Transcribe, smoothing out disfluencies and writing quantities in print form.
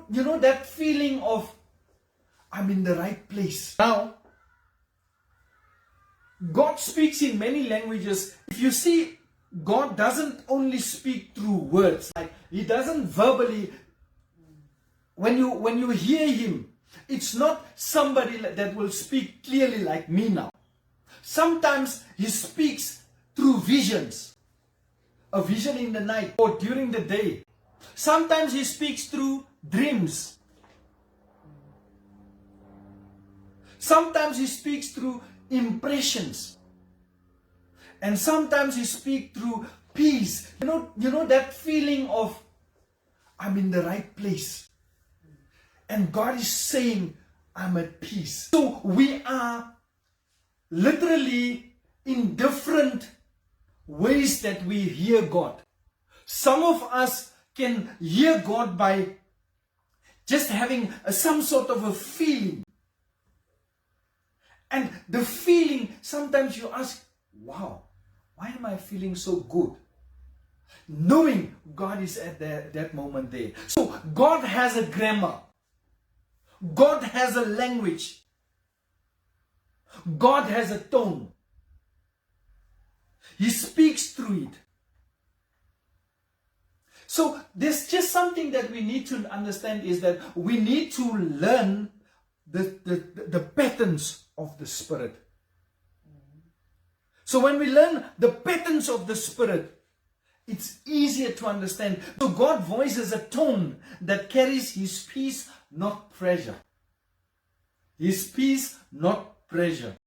You know that feeling of, I'm in the right place. Now, God speaks in many languages. If you see, God doesn't only speak through words. Like, He doesn't verbally, when you hear Him, it's not somebody that will speak clearly like me now. Sometimes He speaks through visions. A vision in the night or during the day. Sometimes He speaks through dreams. Sometimes He speaks through impressions. And sometimes He speaks through peace. You know that feeling of, I'm in the right place. And God is saying, I'm at peace. So we are literally in different ways that we hear God. Some of us can hear God by just having some sort of a feeling. And the feeling, sometimes you ask, wow, why am I feeling so good? Knowing God is at that moment there. So God has a grammar. God has a language. God has a tone. He speaks through it. So there's just something that we need to understand, is that we need to learn the patterns of the Spirit. So when we learn the patterns of the Spirit, it's easier to understand. So God's voice is a tone that carries His peace, not pressure. His peace, not pressure.